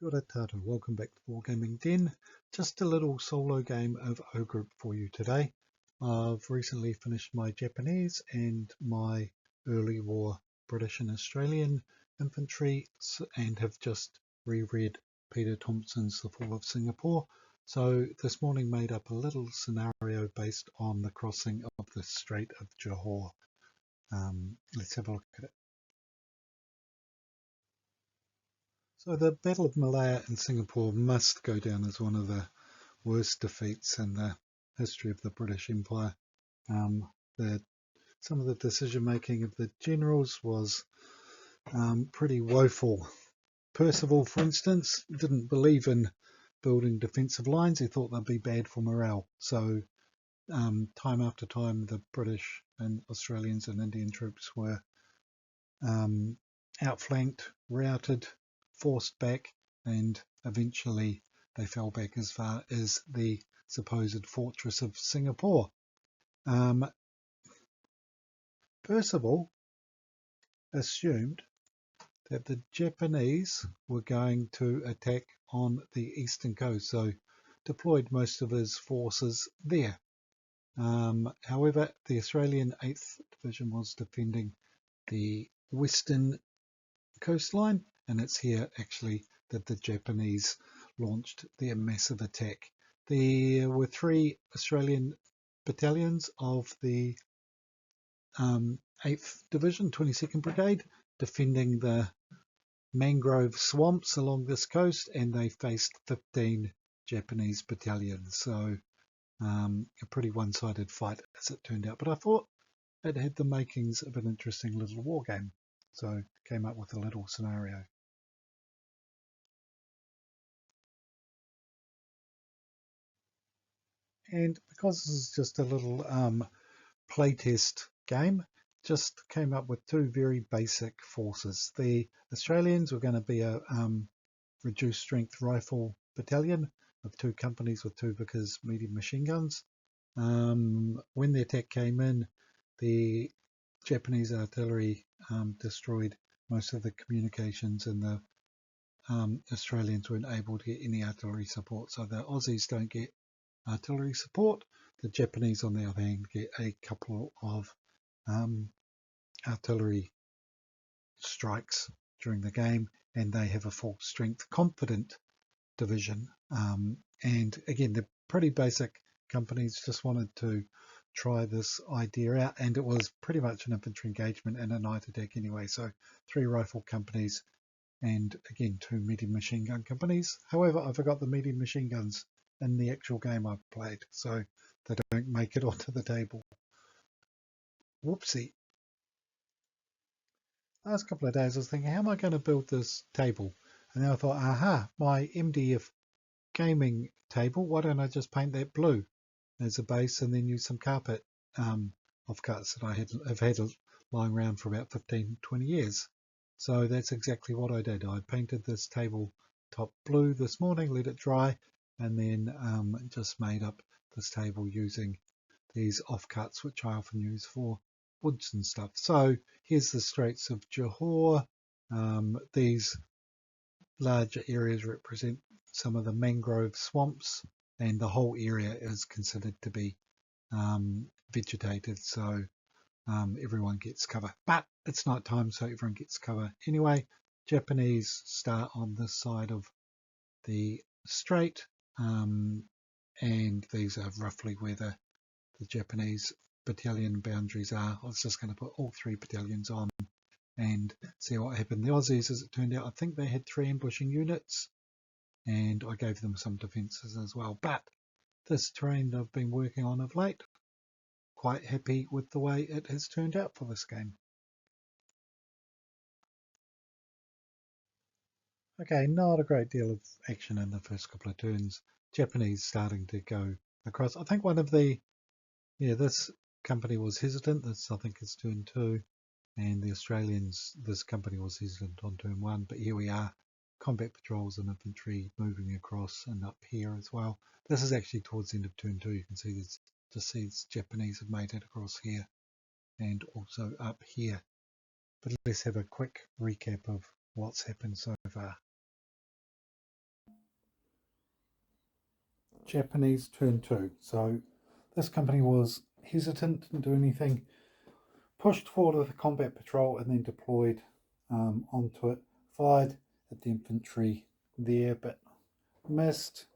Kia ora tātou, welcome back to Wargaming Den. Just a little solo game of O Group for you today. I've recently finished my Japanese and my early war British and Australian infantry and have just reread Peter Thompson's The Fall of Singapore. So this morning made up a little scenario based on the crossing of the Strait of Johore. Let's have a look at it. So the Battle of Malaya in Singapore must go down as one of the worst defeats in the history of the British Empire. Some of the decision making of the generals was pretty woeful. Percival, for instance, didn't believe in building defensive lines. He thought they'd be bad for morale. So time after time the British and Australians and Indian troops were outflanked, routed, forced back, and eventually they fell back as far as the supposed fortress of Singapore. Percival assumed that the Japanese were going to attack on the eastern coast, so deployed most of his forces there. However, the Australian 8th Division was defending the western coastline, and it's here actually that the Japanese launched their massive attack. There were 3 Australian battalions of the 8th Division, 22nd Brigade, defending the mangrove swamps along this coast, and they faced 15 Japanese battalions. So a pretty one-sided fight as it turned out, but I thought it had the makings of an interesting little war game, so came up with a little scenario. And because this is just a little playtest game, just came up with 2 very basic forces. The Australians were going to be a reduced strength rifle battalion of 2 companies with 2 Vickers medium machine guns. When the attack came in, the Japanese artillery destroyed most of the communications, and the Australians weren't able to get any artillery support. So the Aussies don't get artillery support. The Japanese, on the other hand, get a couple of artillery strikes during the game, and they have a full strength confident division. And again, they're pretty basic companies, just wanted to try this idea out, and it was pretty much an infantry engagement and a night attack anyway. So 3 rifle companies and again 2 medium machine gun companies. However, I forgot the medium machine guns in the actual game I've played, so they don't make it onto the table. Whoopsie. Last couple of days I was thinking, how am I going to build this table? And then I thought, aha, my MDF gaming table, why don't I just paint that blue as a base and then use some carpet offcuts that I have had lying around for about 15-20 years. So that's exactly what I did. I painted this table top blue this morning, let it dry, and then just made up this table using these offcuts, which I often use for woods and stuff. So here's the Straits of Johore. These larger areas represent some of the mangrove swamps, and the whole area is considered to be vegetated, so everyone gets cover. But it's night time, so everyone gets cover anyway. Japanese start on this side of the strait, and these are roughly where the Japanese battalion boundaries are. I was just going to put all 3 battalions on and see what happened. The Aussies, as it turned out, I think they had 3 ambushing units, and I gave them some defences as well. But this terrain I've been working on of late, quite happy with the way it has turned out for this game. Okay, not a great deal of action in the first couple of turns. Japanese starting to go across. I think one of the, this company was hesitant. This I think is turn 2. And the Australians, this company was hesitant on turn 1, but here we are, combat patrols and infantry moving across and up here as well. This is actually towards the end of turn 2. You can see this, just see the Japanese have made it across here and also up here. But let's have a quick recap of what's happened so far. Japanese turn 2. So this company was hesitant, didn't do anything, pushed forward with a combat patrol and then deployed onto it, fired at the infantry there but missed.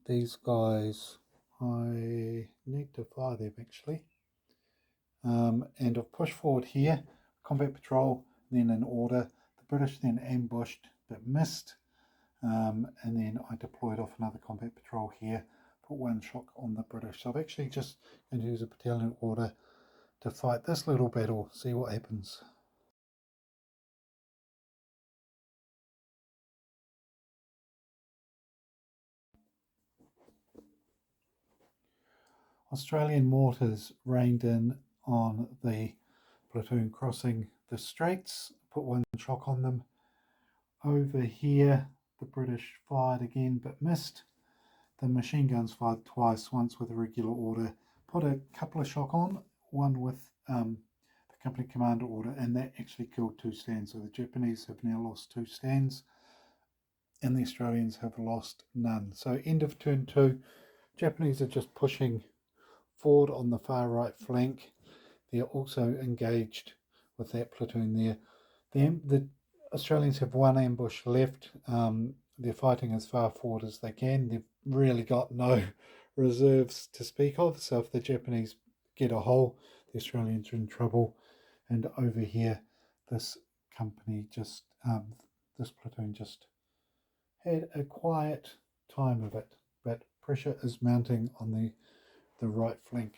These guys, I need to fire them actually. And I've pushed forward here, combat patrol, then in order. The British then ambushed but missed. And then I deployed off another combat patrol here, put one shock on the British. So I've actually just going to use a battalion order to fight this little battle, see what happens. Australian mortars rained in on the platoon crossing the Straits, put one shock on them. Over here, the British fired again but missed. The machine guns fired twice, once with a regular order, put a couple of shock on, one with the company commander order, and that actually killed 2 stands. So the Japanese have now lost 2 stands and the Australians have lost none. So end of turn 2, Japanese are just pushing forward on the far right flank. They're also engaged with that platoon there. The Australians have 1 ambush left. They're fighting as far forward as they can. They've really got no reserves to speak of. So if the Japanese get a hole, the Australians are in trouble. And over here, this company just, this platoon just had a quiet time of it. But pressure is mounting on the right flank.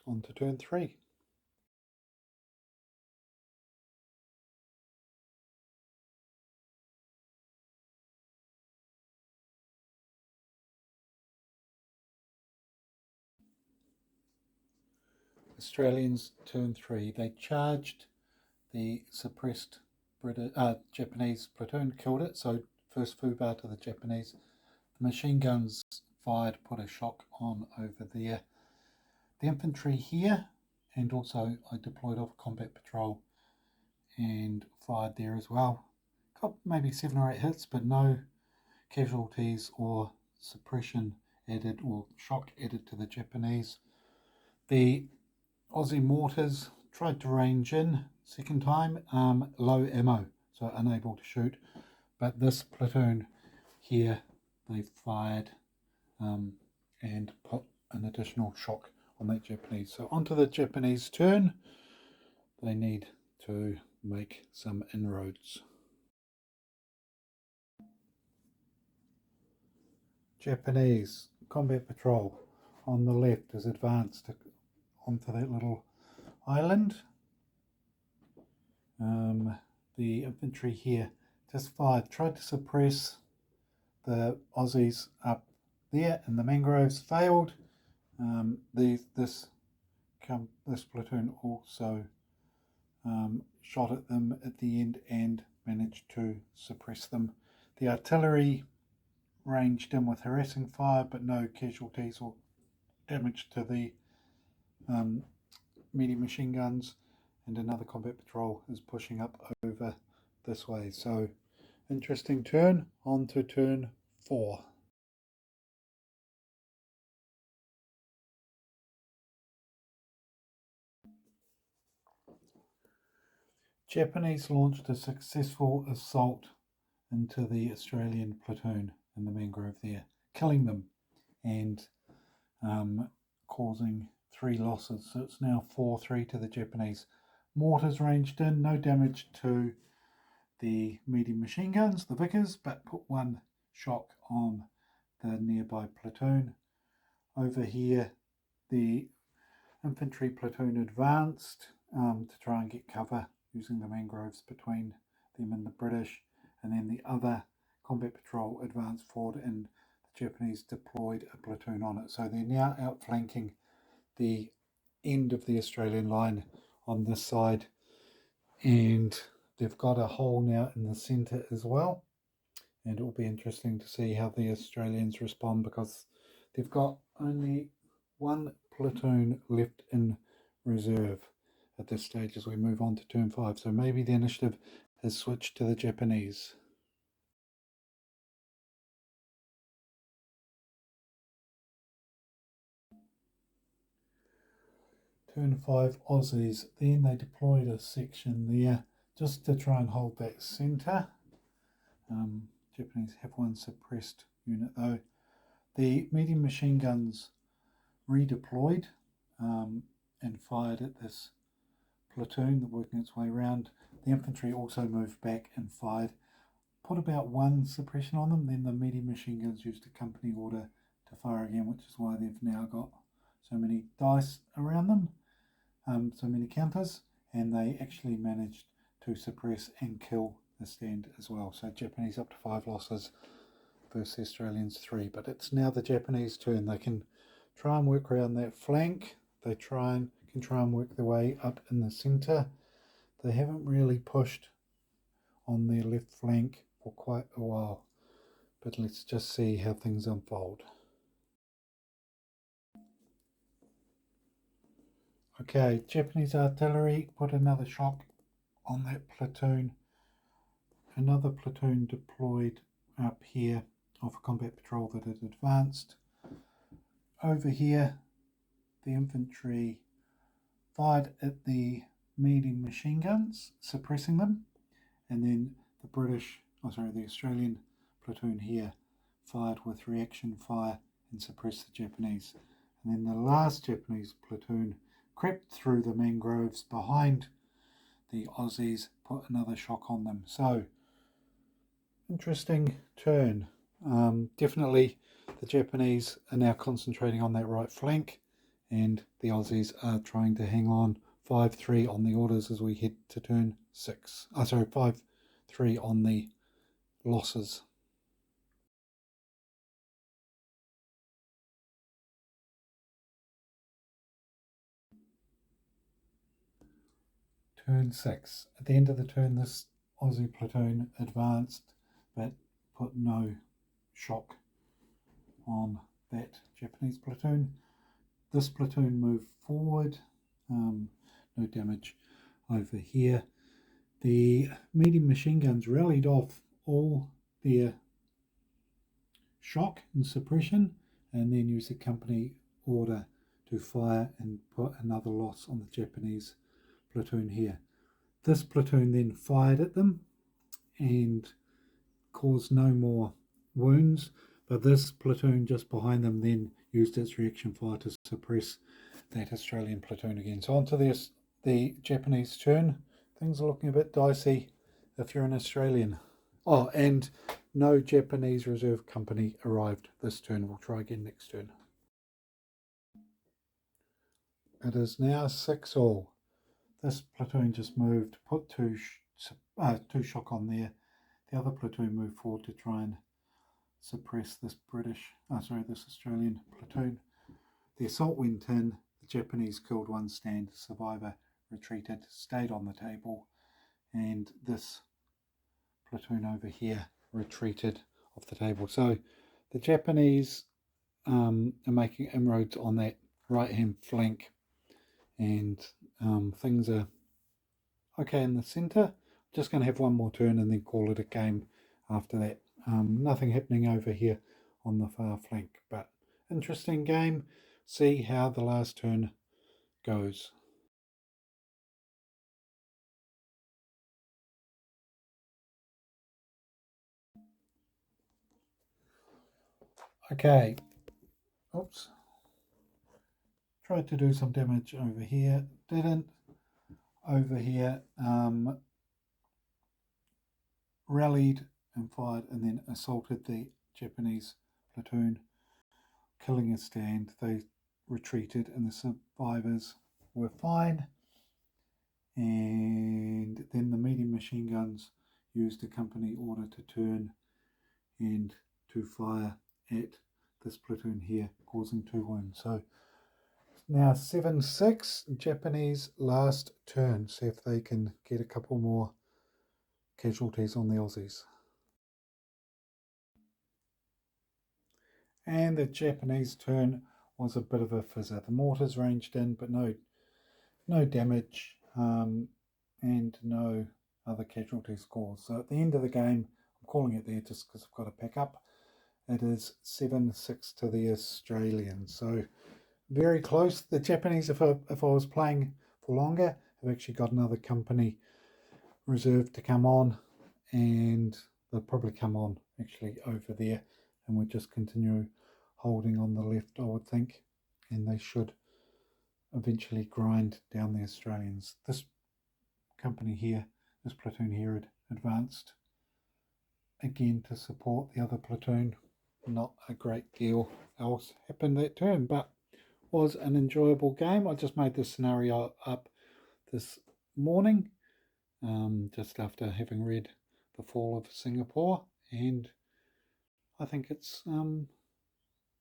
On to turn 3. Australians turn 3. They charged the suppressed Japanese platoon, killed it. So first foobar to the Japanese. The machine guns fired, put a shock on over there. The infantry here, and also I deployed off combat patrol and fired there as well. Got maybe 7 or 8 hits, but no casualties or suppression added or shock added to the Japanese. The Aussie mortars tried to range in second time, low ammo, so unable to shoot. But this platoon here, they fired and put an additional shock on that Japanese. So onto the Japanese turn. They need to make some inroads. Japanese combat patrol on the left is advanced onto that little island. The infantry here just fired, tried to suppress the Aussies up there in the mangroves, failed. This platoon also shot at them at the end and managed to suppress them. The artillery ranged in with harassing fire, but no casualties or damage to the medium machine guns, and another combat patrol is pushing up over this way. So interesting turn. On to turn 4. Japanese launched a successful assault into the Australian platoon in the mangrove there, killing them and causing 3 losses. So it's now 4-3 to the Japanese. Mortars ranged in, no damage to the medium machine guns, the Vickers, but put 1 shock on the nearby platoon. Over here, the infantry platoon advanced to try and get cover using the mangroves between them and the British, and then the other combat patrol advanced forward and the Japanese deployed a platoon on it. So they're now outflanking the end of the Australian line on this side, and they've got a hole now in the centre as well, and it will be interesting to see how the Australians respond, because they've got only 1 platoon left in reserve at this stage as we move on to turn 5. So maybe the initiative has switched to the Japanese. Turn 5 Aussies. Then they deployed a section there just to try and hold that centre. Japanese have one suppressed unit though. The medium machine guns redeployed and fired at this platoon, working its way around. The infantry also moved back and fired. Put about one suppression on them. Then the medium machine guns used a company order to fire again, which is why they've now got so many dice around them, so many counters, and they actually managed to suppress and kill the stand as well. So Japanese up to 5 losses versus Australians 3. But it's now the Japanese turn. They can try and work around that flank. They can try and work their way up in the centre. They haven't really pushed on their left flank for quite a while. But let's just see how things unfold. Okay, Japanese artillery put another shock on that platoon. Another platoon deployed up here off a combat patrol that had advanced. Over here, the infantry fired at the medium machine guns, suppressing them, and then the Australian platoon here fired with reaction fire and suppressed the Japanese. And then the last Japanese platoon crept through the mangroves behind the Aussies, put another shock on them. So, interesting turn. Definitely the Japanese are now concentrating on that right flank, and the Aussies are trying to hang on 5-3 on the orders as we head to turn 6. 5-3 on the losses. Turn 6. At the end of the turn, this Aussie platoon advanced, but put no shock on that Japanese platoon. This platoon moved forward, no damage over here. The medium machine guns rallied off all their shock and suppression, and then used a company order to fire and put another loss on the Japanese platoon here. This platoon then fired at them and caused no more wounds, but this platoon just behind them then used its reaction fire to suppress that Australian platoon again. So on to the Japanese turn. Things are looking a bit dicey if you're an Australian. Oh, and no Japanese reserve company arrived this turn. We'll try again next turn. It is now 6-all. This platoon just moved, put two shock on there. The other platoon moved forward to try and suppress this Australian platoon. The assault went in. The Japanese killed one stand. Survivor retreated, stayed on the table, and this platoon over here retreated off the table. So the Japanese are making inroads on that right hand flank, and things are okay in the centre. Just going to have one more turn and then call it a game after that. Nothing happening over here on the far flank, but interesting game. See how the last turn goes. Okay, oops, tried to do some damage over here, didn't. Over here, rallied and fired and then assaulted the Japanese platoon, killing a stand. They retreated and the survivors were fine. And then the medium machine guns used a company order to turn and to fire at this platoon here, causing 2 wounds. So now 7-6, Japanese last turn. See if they can get a couple more casualties on the Aussies. And the Japanese turn was a bit of a fizzer. The mortars ranged in, but no damage and no other casualties caused. So at the end of the game, I'm calling it there just because I've got to pack up. It is 7-6 to the Australians. So very close. The Japanese, if I was playing for longer, have actually got another company reserved to come on, and they'll probably come on actually over there, and we'll just continue holding on the left, I would think, and they should eventually grind down the Australians. This company here, this platoon here, had advanced again to support the other platoon. Not a great deal else happened that turn, but was an enjoyable game. I just made this scenario up this morning, just after having read The Fall of Singapore, and I think it's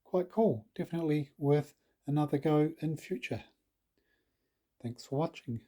quite cool. Definitely worth another go in future. Thanks for watching.